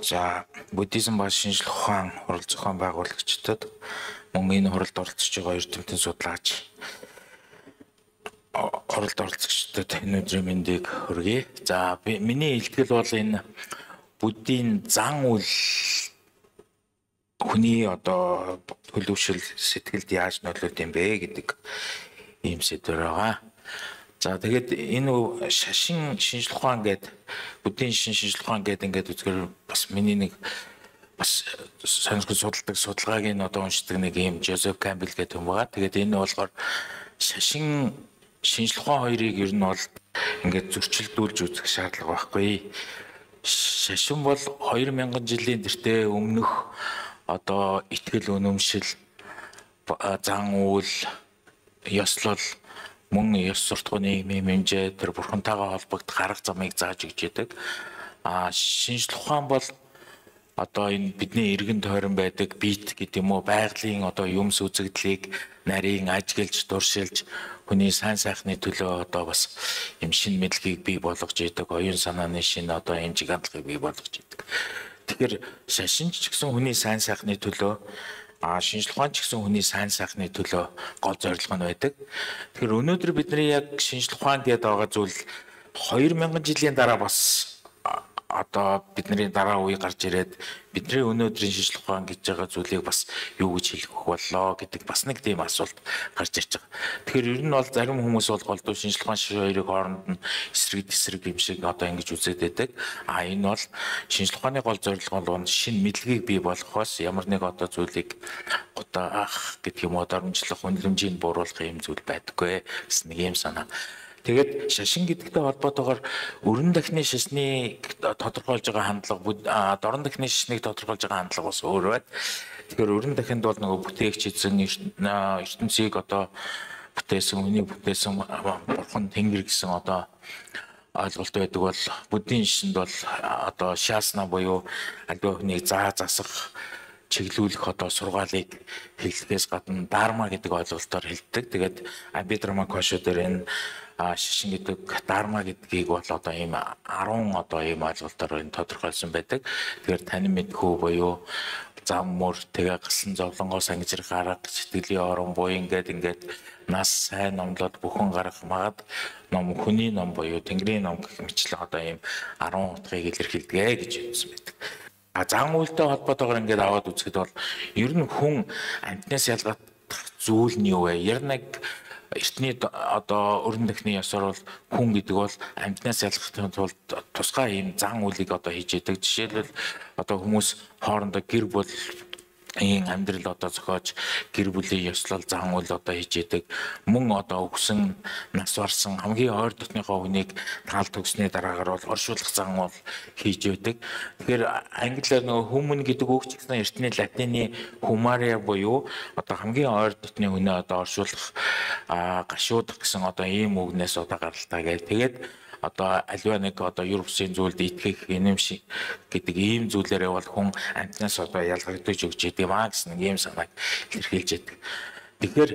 За буддизм ба шинжлэх ухаан хурал зохион байгуулагчдад мөн энэ хуралд оролцож байгаа эрдэмтэн судлаач хуралд оролцогчдод энэ өдрийн мэндийг хүргэе. За миний илтгэл бол энэ буддийн зан үйл хүний одоо төлөвшил сэтгэлд яаж нөлөөд юм бэ гэдэг ийм сэдвэр байгаа. За тэгээд энэ шашин шинжлэх ухаан гэдэг буддийн шинжлэх ухаан гэдэг ингээд үзгээр бас миний нэг бас сонирхол судалдаг судалгааг нь одоо уншдаг нэг юм Жозеф Кампбелл гэдэг юм байгаа. Тэгээд энэ болохоор шашин шинжлэх ухаан хоёрыг ер нь бол ингээд зөрчилдүүлж үзэх шаардлага байхгүй. Шашин бол 2000 жилийн тэртээ өмнөх одоо итгэл үнэмшил зан үйл ёслол мөн ёс суртахууны хэмжээ тэр бурхантайгаа холбогдох арга замыг зааж өгч яадаг. Шинжлэх ухаан бол одоо энэ бидний эргэн тойрон байдаг бит гэдэг юм уу байгалийн одоо юмс үзэгдлийг нарийн ажиглаж дуршилж хүний сайн сайхны төлөө одоо бас юм шин мэдлэгийг бий болгож яадаг. Оюун санааны шин одоо эмчиг хандлагыг бий болгож яадаг. Тэгэхээр шашинч ч гэсэн хүний сайн сайхны төлөө шинжлэх ухаан ч гэсэн хүний сайн сайхны төлөө гол зорилго нь байдаг. Тэгэхээр өнөөдөр бидний яг шинжлэх ухаан гэдэг байгаа зүйл 2000 жилийн дараа бас одоо бидний дараа үе гарч ирээд бидний өнөөдрийн шинжлэх ухаан гэж байгаа зүйлийг бас юу гэж хэлэх боллоо гэдэг бас нэг тийм асуулт гарч ирж байгаа. Тэгэхээр ер нь бол зарим хүмүүс бол голдуу шинжлэх ухаан шишээ хоёрыг хооронд нь эсрэг юм шиг одоо ингэж үзээд байдаг. Энэ бол шинжлэх ухааны гол зорилго бол шинэ мэдлэгийг бий болгохоос ямар нэг одоо зүйлийг гутаах гэдэг юм уу дормжлох үнэлэмжийг бууруулах юм зүйл байдаггүй гэсэн нэг юм санаа. Тэгээд шашин гэдэгтэй холбоотойгоор өрн дахны шашныг тодорхойлж байгаа хандлага дорн дахны шашныг тодорхойлж байгаа хандлага бас өөр байна. Тэгэхээр өрн дахинд бол нөгөө бүтээгч эзэн ертөнцийг одоо бүтээсэн хүний бүтээсэн бурхан тэнгэр гэсэн одоо ойлголт байдаг бол буддийн шашинд бол одоо шасна буюу альва хүнийг засах чиглүүлэх одоо сургаалыг хэллэхээс гадна дарма гэдэг ойлголтоор хэлдэг. Тэгээд Абидрама Кошо дээр энэ шашин гэдэг дарма гэдгийг бол одоо ийм 10 одоо ийм ойлголтоор энэ тодорхойлсон байдаг. Тэгэхээр тань мэдхүү буюу зам мөр тэгээ гасан зовлонгоо сангижрах арга сэтгэлийн орон буюу ингээд нас сайн номлоод бүхэн гарах магад ном хүний ном буюу тэнгэрийн ном гэх мэтлэн одоо ийм 10 утгыг илэрхийлдэг гэж хэлсэн байдаг. Зан үйлтэй холбоотойгоор ингээд аваад үзэхэд бол ер нь хүн амьтнаас ялгах зүйл нь юу вэ? Ер нь эртний одоо өрн дахны ёсоор бол хүн гэдэг бол амьтнаас ялгахын тулд тусгай ийм зан үйлийг одоо хийж яадаг. Жишээлбэл одоо хүмүүс хоорондоо гэр бүл амьдрал одоо зохиож гэр бүлийн ёслол зан үйл одоо хийж яадаг. Мөн одоо өгсөн нас барсан хамгийн ойр дотныхоо хүнийг таал төгснөө дараагаар бол оршуулах зан үйл хийж байдаг. Тэгэхээр англиар нөгөө human гэдэг үг ч гэсэн эртний латины humaria буюу одоо хамгийн ойр дотны хүнээ одоо оршуулах гашуудах гэсэн одоо ийм үгнээс одоо гаралтай гэдэг. Тэгээд одоо аливаа нэг одоо Европын зүйлд итгэх инэмшиг гэдэг ийм зүйлээрээ бол хүн амьтнаас одоо ялгагдаж өгч идэв гэсэн нэг ийм санааг илэрхийлж байдаг. Тэгэхээр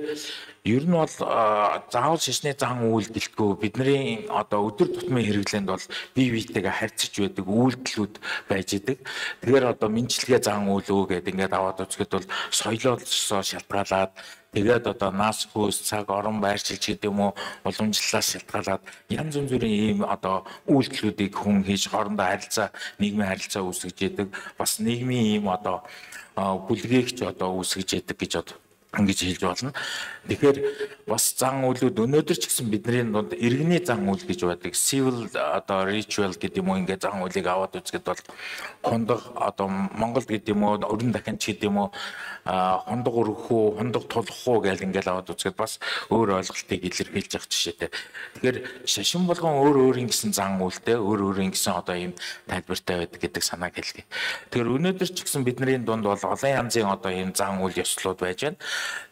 ер нь бол заавал шашны зан үйл гэлтгүй бидний одоо өдөр тутмын хэрэглээнд бол бие биетэйгээ харьцаж байдаг үйлдэлүүд байж идэг. Тэгэхээр одоо мэдлэгээ зан үйл үү гэдэг ингээд аваад үзэхэд бол соёлоосоо шалтгаалаад тэгээд одоо нас хөөс цаг орон байршилж гэдэг юм уу уламжлалаас шалтгаалаад янз бүрийн ийм одоо үйлдэлүүдийг хүн хийж хоорондоо харилцаа нийгмийн харилцаа үүсгэж яадаг. Бас нийгмийн ийм одоо бүлгээгч одоо үүсгэж яадаг гэж одоо ингэж хэлж болно. Тэгэхээр бас зан үйлүүд өнөөдөр ч гэсэн бидний дунд иргэний зан үйл гэж байдаг. Civil одоо ritual гэдэг юм уу ингээд зан үйлийг аваад үзэхэд бол хундаг одоо Монголд гэдэг юм уу өрн дахин ч гэдэг юм уу хундаг өргөх үү хундаг тулах уу гэж ингээд аваад үзэхэд бас өөр ойлголтыг илэрхийлж явах жишээтэй. Тэгэхээр шашин болгон өөр ингэсэн зан үйлтэй өөр ингэсэн одоо ийм тайлбартай байдаг гэдэг санааг хэлье. Тэгэхээр өнөөдөр ч гэсэн бидний дунд бол олон янзын одоо ийм зан үйл ёслууд байж байна.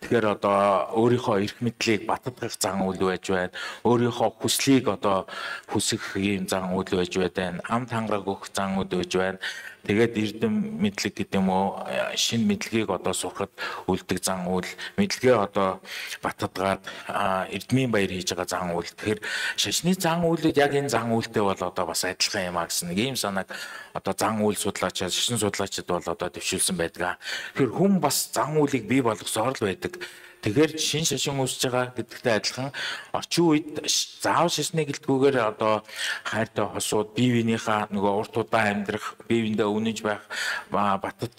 Тэгэхээр одоо өөрийнхөө эрх мэдлийг баттгах зан үйл байж байна. Өөрийнхөө хүслийг одоо хүсэх ийм зан үйл байж байна. Ам тангараг өгөх зан үйл байж байна. Тэгээд эрдэм мэдлэг гэдэг юм уу шинэ мэдлэгийг одоо сурахад үлдэг зан үйл, мэдлэгээ одоо батадгаад эрдмийн баяр хийж байгаа зан үйл. Тэгэхээр шашны зан үйлүүд яг энэ зан үйлтэй бол одоо бас адилхан юм а гэсэн нэг ийм санааг одоо зан үйл судлаачид, шашин судлаачид бол одоо дэвшүүлсэн байдаг. Тэгэхээр хүн бас зан үйлийг бий болгосоор л байдаг. Тэгэхээр шин шашин үүсэж байгаа гэдэгтэй адилхан орчин үед заавал шашны гэлтгүүгээр одоо хайртай хосууд бие биенийхээ нөгөө урт удаан амьдрах, бие биендээ үнэнж байх, батдах,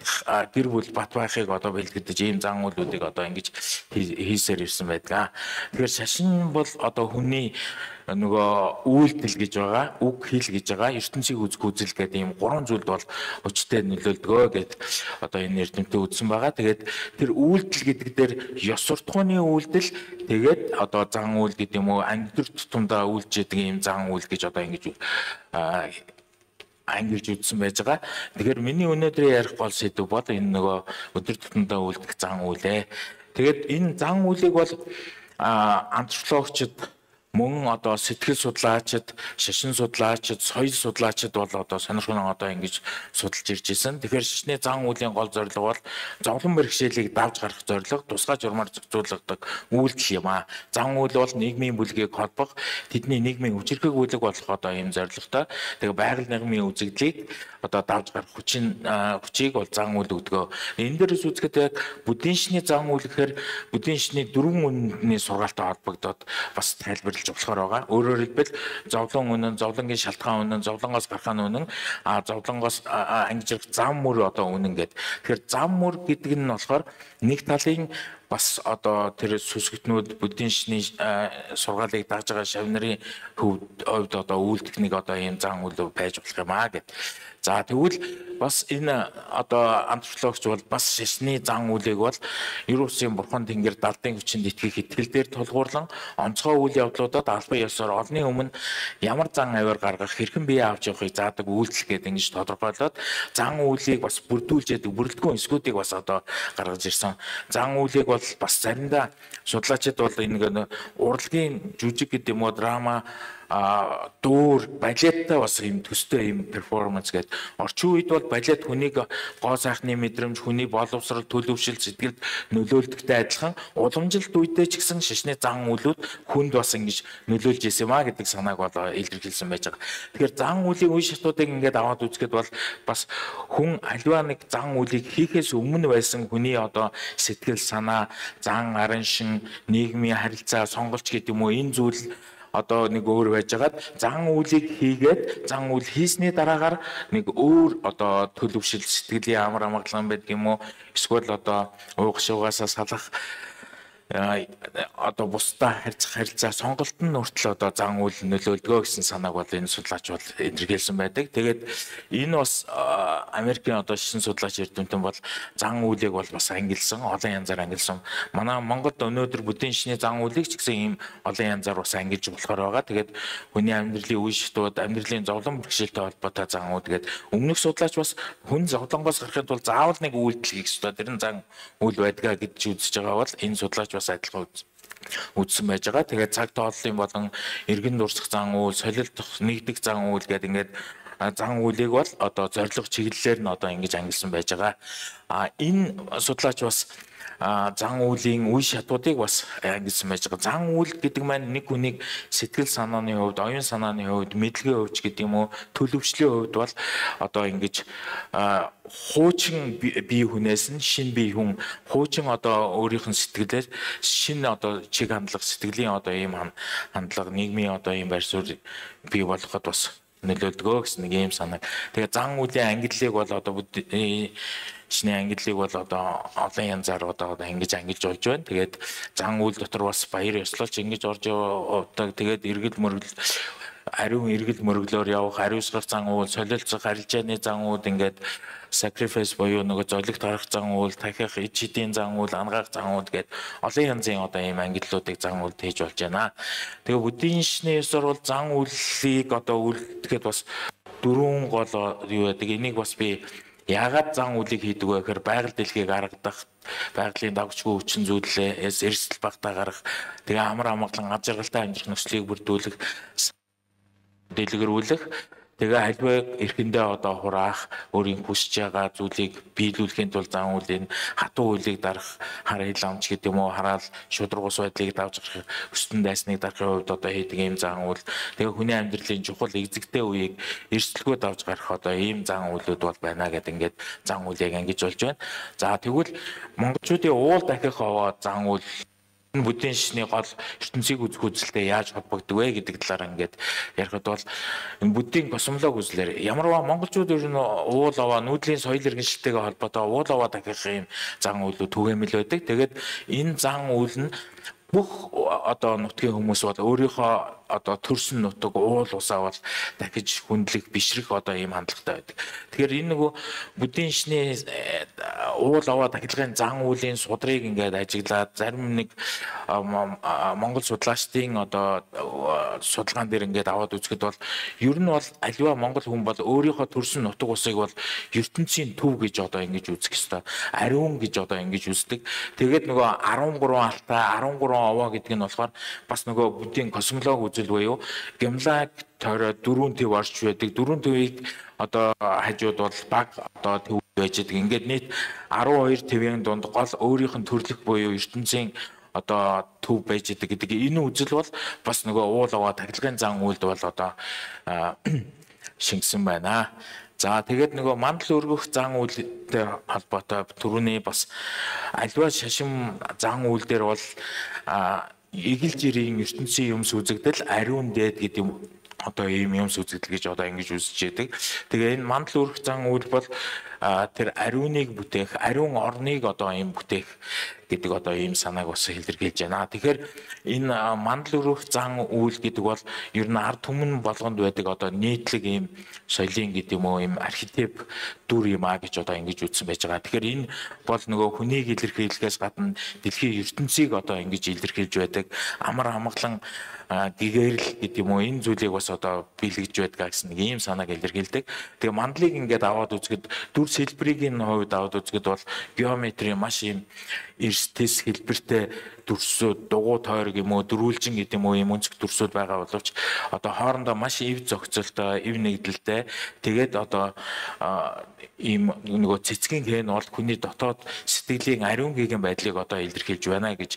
гэр бүл бат байхыг одоо бэлтгэж ийм зан үйлүүдийг одоо ингэж хийсээр ирсэн байдаг. Тэгэхээр шашин бол одоо хүний нөгөө үйлдэл гэж байгаа, үг хэл гэж байгаа, ертөнцийг үзэх үзэл гэдэг ийм гурван зүйлд бол өчтэй нөлөөлдгөө гэд одоо энэ эрдэмтдээ үзсэн байгаа. Тэгээд тэр үйлдэл гэдэг дээр ёс суртахууны үйлдэл, тэгээд одоо зан үйл гэдэг юм уу ангид тутамдаа үйлж яадаг ийм зан үйл гэж одоо ингэж ангилж үзсэн байж байгаа. Тэгэхээр миний өнөөдрийн ярих гол сэдв бол энэ нөгөө өдөр тутамдаа үйлдэх зан үйлээ. Тэгээд энэ зан үйлийг бол антропологчид мөн одоо сэтгэл судлаачид, шашин судлаачид, соёл судлаачид бол одоо сонирхол одоо ингэж судалж ирж байсан. Тэгэхээр шашны зан үйлийн гол зорилго бол зовлон бэрхшээлийг давж гарах зорилго, тусгай журмаар зохицуулдаг үйлдэл юм а. Зан үйл бол нийгмийн бүлгийг холбох, тэдний нийгмийн хүчирхэг бүлэг болох одоо ийм зорилготой. Тэгээ байгаль нийгмийн үзэгдлийг одоо давж гарах хүчийг бол зан үйл өгдөг. Энэ дээрээс үзэхэд яг бүдүүн шний зан үйл гэхээр бүдүүн шний дөрвөн үндэсний сургаалтай холбогдоод бас тайлбарлаж болохоор байгаа. Өөрөөр хэлбэл зовлон үнэн, зовлонгийн шалтгаан үнэн, зовлонгоос гарах үнэн, зовлонгоос ангижрах зам мөр одоо үнэн гэдэг. Тэгэхээр зам мөр гэдэг нь болохоор нэг талын бас одоо тэр сүсгтнүүд бүдүүн шний сургаалыг дааж байгаа шавнарын хувьд одоо үйлдэх нэг одоо ийм зан үйл байж болох юм аа гэд. За тэгвэл бас энэ одоо антропологч бол бас шашны зан үйлийг бол Ер Бусын бурхан тэнгэр далдын хүчинд итгэх итгэл дээр тулгуурлан онцгой үйл явдлуудад албан ёсоор олонний өмнө ямар зан авир гаргах, хэрхэн бие авч явахыг заадаг үйлдэл гэдэг ингэж тодорхойлоод зан үйлийг бас бүрдүүлж яадаг бүрэлдэхүүн эсгүүдийг бас одоо гаргаж ирсэн. Зан үйлийг бол бас заримдаа судлаачид бол энэ урлагийн жүжиг гэдэг юм уу драма дуур балеттай бас юм төстэй юм перформанс гэдэг. Орчин үед бол балет хүнийг гоо сайхны мэдрэмж, хүний боловсрол, төлөвшил, сэтгэлд нөлөөлдөгтэй адилхан уламжилт үедээ ч гэсэн шашны зан үйлүүд хүнд бас ингэж нөлөөлж исэн юм а гэдэг санааг бол илэрхийлсэн байж байгаа. Тэгэхээр зан үлийн үе шатуудыг ингээд аваад үзэхэд бол бас хүн аливаа нэг зан үйлийг хийхээс өмнө байсан хүний одоо сэтгэл санаа, зан арын шин, нийгмийн харилцаа, сонголч гэдэг юм уу энэ зүйл одоо нэг өөр байжгаад зан үйлийг хийгээд зан үйл хийсний дараагаар нэг өөр одоо төлөвшил сэтгэлийн амар амгалан байдаг юм уу эсвэл одоо уугшуугаасаа салах одоо бусдаа харилцаа сонголт нь хүртэл одоо зан үйл нөлөөлдгөө гэсэн санааг бол энэ судлаач бол илэрхийлсэн байдаг. Тэгээд энэ бас Америкийн одоо шашин судлаач эрдэмтэн бол зан үйлийг бол бас ангилсан, олон янзаар ангилсан. Манай Монголд өнөөдөр бүдүүн шний зан үйлийг ч гэсэн ийм олон янзаар бас ангилж болохоор байгаа. Тэгээд хүний амьдралын үе шатууд, амьдралын зовлон бэрхшээлтэй холбоотой зан үйл. Тэгээд өмнөх судлаач бас хүн зовлонгоос гарахад бол заавал нэг үйлдэл хийх ёстой. Тэр нь зан үйл байдгаа гэж үзэж байгаа бол энэ судлаач бас адилхан үзсэн байж байгаа. Тэгээд цаг тооллын болон эргэн дурсах зан үйл, солилдох, нэгдэх зан үйл гэдэг ингээд зан үйлийг бол одоо зорилго чиглэлээр нь одоо ингэж ангилсан байж байгаа. Энэ судлаач бас зан үйлийн үе шатуудыг бас ангилсан байж байгаа. Зан үйл гэдэг маань нэг хүнийг сэтгэл санааны хувьд, оюун санааны хувьд, мэдлэгийн хувьд гэдэг юм уу, төлөвшлийн хувьд бол одоо ингэж хуучин бие хүнээс нь шинэ бие хүн, хуучин одоо өөрийнх нь сэтгэлээр шинэ одоо чиг хандлага, сэтгэлийн одоо ийм хандлага, нийгмийн одоо ийм байр суурь бий болгоход бас нөлөөлдгөө гэсэн нэг ийм санаа. Тэгээ зан үйлийн ангиллыг бол одоо шний ангиллыг бол одоо олон янзаар одоо ингэж ангилж болж байна. Тэгээд зан үйл дотор бас баяр ёслолч ингэж орж явдаг. Тэгээд эргэл мөргөл ариун эргэл мөргөлөөр явах, ариусгах зан үйл, солилцох, арилжааны зан үйл ингээд sacrifice буюу нөгөө золигт гарах зан үйл, тахих, ид шидийн зан үйл, ангаах зан үйл гээд олон янзын одоо ийм ангиллуудыг зан үйл хийж болж байна. Тэгээ бүдүүн шний ёсоор бол зан үйлийг одоо үлдэхэд бас дөрвөн гол юу байдаг. Энийг бас би яагаад зан үйлийг хийдэг вэ гэхээр байгаль дэлхийг аргадах, байгалийн давчгүй хүчин зүйлээ эрсдэл багтаа гарах, тэгээ амар амгалан аж аргалтай амьдрах нөхцөлийг бүрдүүлэх, дэлгэрүүлэх, Тэгээ альва эрхэндээ одоо хураах өөрийн хүсэж байгаа зүйлийг биелүүлэхийн тулд зан үйлийн хатуу хуулийг дарах хар хил амч гэдэг юм уу хараал шударгуус байдлыг давж гарах өстөн дайсныг дарахын хувьд одоо хийдэг ийм зан үйл. Тэгээ хүний амьдралын чухал эзэгтэй үеийг эрсдэлгүй давж гарах одоо ийм зан үйлүүд бол байна гэдэг ингээд зан үйлийг ангиж болж байна. За тэгвэл монголчуудын уул дахих овоо зан үйл бүдийн шишний гол ертөнцийг үзэх үзэлтэй яаж холбогддог вэ гэдэг талаар ингээд ярихад бол энэ бүдийн космолог үзлэр ямарваа монголчууд ер нь уул овоо нүүдлийн соёл иргэншилтэйгээ холбоотой уул овоо дахих юм зан үйлүүд түгээмэл байдаг. Тэгээд энэ зан үйл нь бүх одоо нутгийн хүмүүс бол өөрийнхөө одоо төрсөн нутаг уул усаа бол дахиж хүндлэх бишрэх одоо ийм хандлагатай байдаг. Тэгэхээр энэ нөгөө бүдийн шний уул аваа дахилгын зан үйлийн судрыг ингээд ажиглаад зарим нэг Монгол судлаачдын одоо судалгаан дээр ингээд аваад үзэхэд бол ер нь бол аливаа монгол хүн бол өөрийнхөө төрсөн нутаг усыг бол ертөнцийн төв гэж одоо ингэж үзэх ёстой. Ариун гэж одоо ингэж үздэг. Тэгээд нөгөө 13 алтай 13 овоо гэдэг нь болохоор бас нөгөө бүдийн космолог үзэл буюу гимлаг тойроо 4 төв орж байдаг. 4 төвийг одоо хажууд бол баг одоо төв байж байгаа. Ингээд нийт 12 төвийн дунд гол өөрийнх нь төрлөх буюу ертөнцийн одоо төв байж байгаа гэдэг энэ үзэл бол бас нөгөө уул аваа тахилгын зан үйлд бол одоо шингэсэн байна. За тэгээд нөгөө мандал өргөх зан үйлтэй холбоотой түрүүний бас альва шашин зан үйл дээр бол эгэл жирийн ертөнцийн юмс үзэгдэл ариун дээд гэдэг юм одоо ийм юмс үзэгдэл гэж одоо ингэж үзэж яадаг. Тэгээ энэ мандал өргөх зан үйл бол тэр ариуныг бүтээх, ариун орныг одоо ийм бүтээх гэдэг одоо ийм санааг бас илэрхийлж байна. Тэгэхээр энэ мандал өргөх зан үйл гэдэг бол ер нь ард түмэн болгонд байдаг одоо нийтлэг ийм соёлын гэдэг юм уу ийм архетип дүр юм а гэж одоо ингэж үзсэн байж байгаа. Тэгэхээр энэ бол нөгөө хүнийг илэрхийлэхээс гадна дэлхийн ертөнцийг одоо ингэж илэрхийлж байдаг. Амар амгалан гэгэрэл гэдэг юм уу энэ зүйлийг бас одоо биелгэж байдгаа гэсэн нэг ийм санааг илэрхийлдэг. Тэгээ мандлыг ингээд аваад үзэхэд дүр хэлбэрийн хувьд аваад үзэхэд бол геометри маш ийм эрсдэс хэлбэртэй дүрсүүд дугуй тойрог юм уу дөрвөлжин гэдэг юм уу ийм өнцөг дүрсүүд байгаа боловч одоо хоорондоо маш ив зохицолтой, ив нэгдэлтэй. Тэгээд одоо ийм нөгөө цэцгийн хэн бол хүний дотоод сэтгэлийн ариун гээгэн байдлыг одоо илэрхийлж байна гэж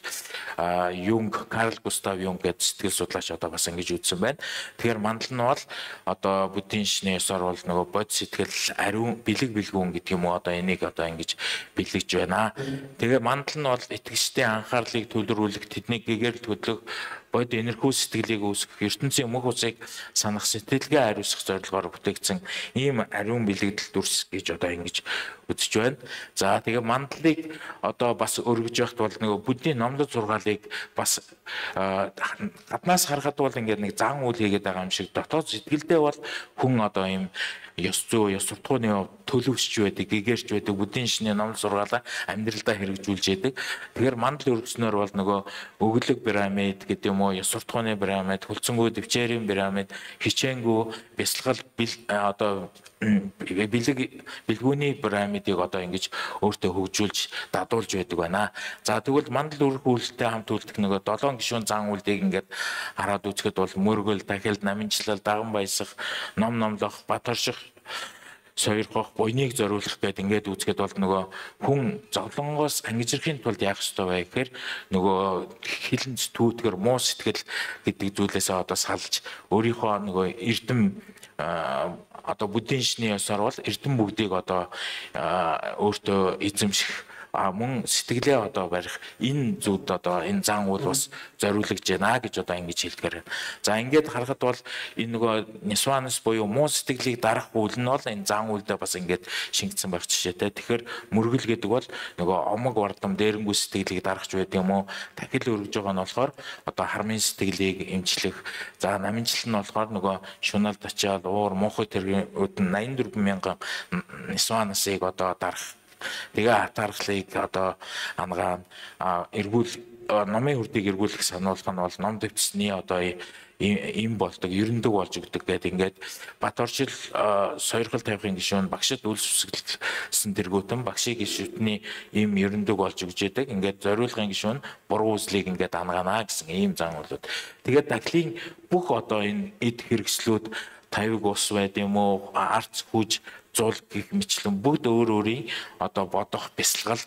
Юнг, Карл Густав Юнг гэдэг сэтгэл судлаач одоо бас ингэж үзсэн байна. Тэгэхээр мандал нь бол одоо буддийн шний ёсоор бол нөгөө бод сэтгэл ариун бэлэг бэлгүүн гэдэг юм уу одоо энийг одоо ингэж бэлэгж байна. Тэгээ мандал нь бол итгэгчдийн анхаарлыг төлөвлөх, тэднийг гэгэрэл хөдлөх, бод энерги сэтгэлийг үүсгэх, ертөнцийн мөх усыг санах, сэтгэлгээ хариуцах зорилгоор бүтээгдсэн ийм ариун бэлэгдэл дүрс гэж одоо ингэж үзэж байна. За тэгээ мандлыг одоо бас өргөж явахт бол нөгөө буддийн номлол сургаалыг бас гаднаас харахад бол ингээд нэг зан үйл хийгээд байгаа юм шиг дотоод сэтгэлдээ бол хүн одоо ийм ёс зүй, ёс суртахууны төлөвшж байдаг, гэгэрч байдаг буддийн шний номлол сургаалаа амьдралдаа хэрэгжүүлж яадаг. Тэгэхээр мандал өргөснөөр бол нөгөө өглөг пирамид гэдэг юм уу, ёс суртахууны пирамид, хөлцөнгөө дэвчээрийн пирамид, хичээнгүү, бясалгал одоо бэлгүүний пирамидыг одоо ингэж өөртөө хөгжүүлж дадуулж байдаг байна. За тэгвэл мандал өргөх үйлдэлтэй хамт үлдэх нөгөө 7 гишүүн зан үйлдийг ингээд хараад үзэхэд бол мөргөл, дахилт, намынчлал, даган баясах, ном номлох, бат орших, сойрхох, буйныг зориулах гэдээ ингээд үзэхэд бол нөгөө хүн зовлонгоос ангижрахын тулд яах ёстой вэ гэхээр нөгөө хилэнц түүтгэр муу сэтгэл гэдэг зүйлээсээ одоо салж өөрийнхөө нөгөө эрдэм одоо буддийн шний ёсоор бол эрдэм бүгдийг одоо өөртөө эзэмших мөн сэтгэлээ одоо барих энэ зүуд одоо энэ зан үйл бас зориулж байна гэж одоо ингэж хэлдгээр. За ингээд харахад бол энэ нөгөө нисванас буюу муу сэтгэлийг дарах үйл нь бол энэ зан үйлдээ бас ингээд шингэсэн байх жишээтэй. Тэгэхээр мөргөл гэдэг бол нөгөө омог вардам дээрэнгүй сэтгэлийг дарахч байдаг юм уу? Тахил өргөж байгаа нь болохоор одоо хармын сэтгэлийг эмчлэх. За намынчлал нь болохоор нөгөө шунал тачаал уур муухай тэргүүд нь 84 мянган нисванасыг одоо дарах. Тэгээ хатаархлыг одоо ангаан эргүүл номын хүрдийг эргүүлэх сануулгах нь бол ном дэвтсний одоо им болдог, ерөндөг болж өгдөг гэдэг ингээд бат оршил сойрхол тавихын гишүүн багшид үл сүсгэлсэн тэргүүтэн багшийн гишүүдний им ерөндөг болж өгж яадаг. Ингээд зориулгын гишүүн буруу үзлийг ингээд ангаана гэсэн ийм зан үйлүүд. Тэгээд дахлын бүх одоо энэ эд хэрэгслүүд тавиг ус байд юм уу, арц хүж зул гэх мэтлэн бүгд өөр өөрийн одоо бодох бясалгал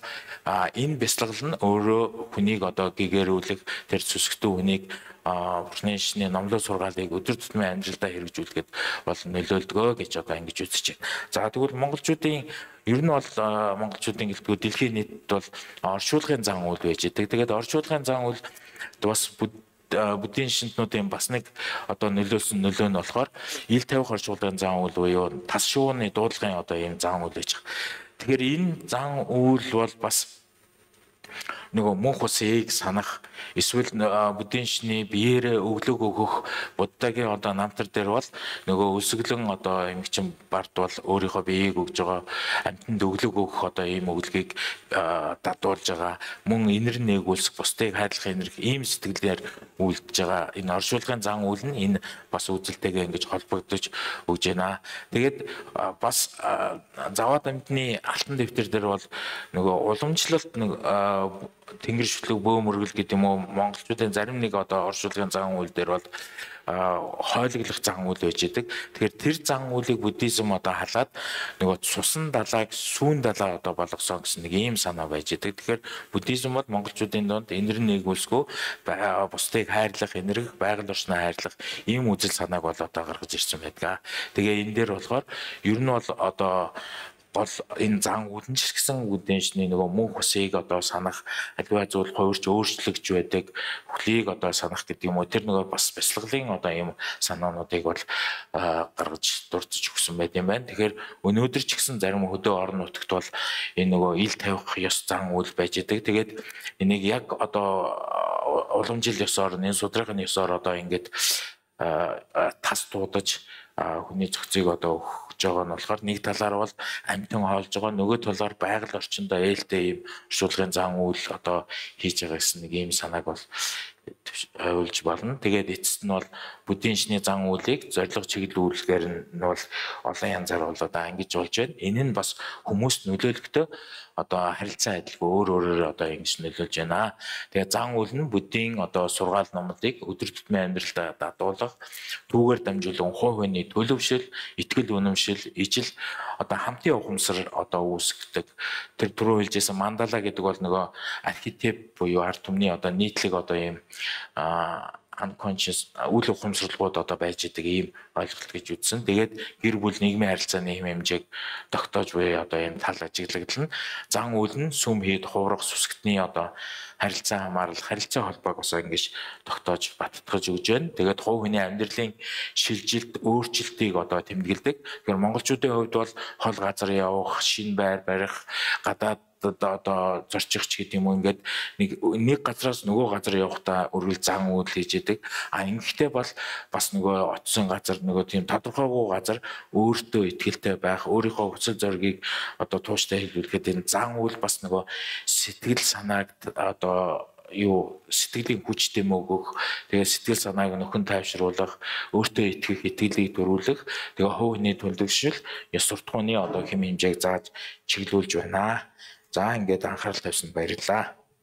энэ бясалгал нь өөрөө хүнийг одоо гэгэрүүлэх тэр сүсгтэн хүнийг бурхны шний номлол сургаалыг өдөр тутмын амьдралдаа хэрэгжүүлэхэд бол нөлөөлдгөө гэж одоо ингэж үзэж байна. За тэгвэл монголчуудын ер нь бол монголчуудын гэлтгүү дэлхийн нийтэд бол орчуулгын зан үйл байж байгаа. Тэгээд орчуулгын зан үйл бас буддийн шинтнүүдийн бас нэг одоо нөлөөлсөн нөлөө нь болохоор ил тавих орчуулгын зан үйл буюу тас шууны дуудлагын одоо ийм зан үйл байж байгаа. Тэгэхээр энэ зан үйл бол бас нөгөө мөнх усыг санах эсвэл буддийн шний биеэрээ өглөг өгөх буддагийн одоо намтар дээр бол нөгөө өсөглөн одоо эмгчин бард бол өөрийнхөө биеийг өгж байгаа амьтанд өглөг өгөх одоо ийм өглөгийг дадуулж байгаа мөн инэр нэгүүлсэх бусдыг хайрлах энерги ийм сэтгэлээр үйлдэж байгаа энэ оршуулгын зан үйл нь энэ бас үзэлтэйгээ ингэж холбогдож өгж байна. Тэгээд бас заваад амьтны алтан дэвтэр дээр бол нөгөө уламжлалт тэнгэр шүтлэг бөөмөргөл гэдэг юм уу монголчуудын зарим нэг одоо оршуулгын зан үйл дээр бол хойлоглох зан үйл байж идэг. Тэгэхээр тэр зан үйлийг буддизм одоо халаад нөгөө цусан далайг сүүн далаа одоо болгосон гэсэн нэг ийм санаа байж идэг. Тэгэхээр буддизм бол монголчуудын донд энэр нэгүүлсгүй бусдыг хайрлах, энэрх, байгаль орчноо хайрлах ийм үзэл санааг бол одоо гаргаж ирсэн байдаг. Тэгээ энэ дээр болохоор ер нь бол одоо бол энэ зан үйл нь ч гэсэн буддийн шний нөгөө мөнх усыг одоо санах аливаа зүйл хувирч өөрчлөгж байдаг хүлийг одоо санах гэдэг юм уу тэр нөгөө бас бясалгалын одоо ийм санаануудыг бол гаргаж дурдж өгсөн байт юм байна. Тэгэхээр өнөөдөр ч гэсэн зарим хөдөө орон нутагт бол энэ нөгөө ил тавих ёс зан үйл байж идэг. Тэгээд энийг яг одоо уламжил ёсоор энэ судрахын ёсоор одоо ингээд тас дуудаж хүний зохицыг одоо өгч байгаа нь болохоор нэг талаар бол амьтан хоолж байгаа нөгөө талаар байгаль орчиндөө ээлтэй ийм оршуулгын зан үйл одоо хийж байгаа гэсэн нэг ийм санааг бол ойлж болно. Тэгээд эцэст нь бол буддийн шний зан үйлийг зорилго чиглүүлэхээр нь бол олон янзаар бол одоо ангиж болж байна. Энэ нь бас хүмүүст нөлөөлөхдөө одоо харилцан адилгүй өөр өөрөөр одоо ингэж нөлөөлж байна. Тэгээд зан үйл нь буддийн одоо сургаал номлыг өдөр тутмын амьдралдаа дадуулах, түүгээр дамжуулан хувь хүний төлөвшил, итгэл үнэмшил, ижил одоо хамтын ухамсар одоо үүсгдэг. Тэр түрүү хэлжсэн мандала гэдэг бол нөгөө архетип буюу ард түмний одоо нийтлэг одоо ийм unconscious үйл ухамсарлууд одоо байж идэг ийм ойлголт гэж үзсэн. Тэгээд гэр бүл нийгмийн харилцааны хэм хэмжээг тогтоож буй одоо ийм тал ажиглагдал нь зан үйл нь сүм хийд хуврах сүсгтний одоо харилцаа хамаарлах харилцаа холбоог бас ингэж тогтоож баттгаж өгж байна. Тэгээд хувь хүний амьдралын шилжилт өөрчлөлтийг одоо тэмдэглэдэг. Тэгэхээр монголчуудын хувьд бол хол газар явах, шинэ байр барих, гадаад одоо зорчих ч гэдэг юм уу ингээд нэг газраас нөгөө газар явахдаа өргөл зан үйл хийж идэг. Ингэхдээ бол бас нөгөө очсон газар нөгөө тийм тодорхойгүй газар өөртөө ихтэй байх, өөрийнхөө хүсэл зоригийг одоо тууштай хэлүүлэхэд энэ зан үйл бас нөгөө сэтгэл санааг одоо сэтгэлийн хүч дэм өгөх, тэгээ сэтгэл санааг нөхөн тайвшруулах, өөртөө итгэх, итгэлийг төрүүлэх, тэгээ хувь хүний төлөвшил, ёс суртахууны одоо хэм хэмжээг зааж чиглүүлж байна. За ингээд анхаарал тавьсанд баярлалаа.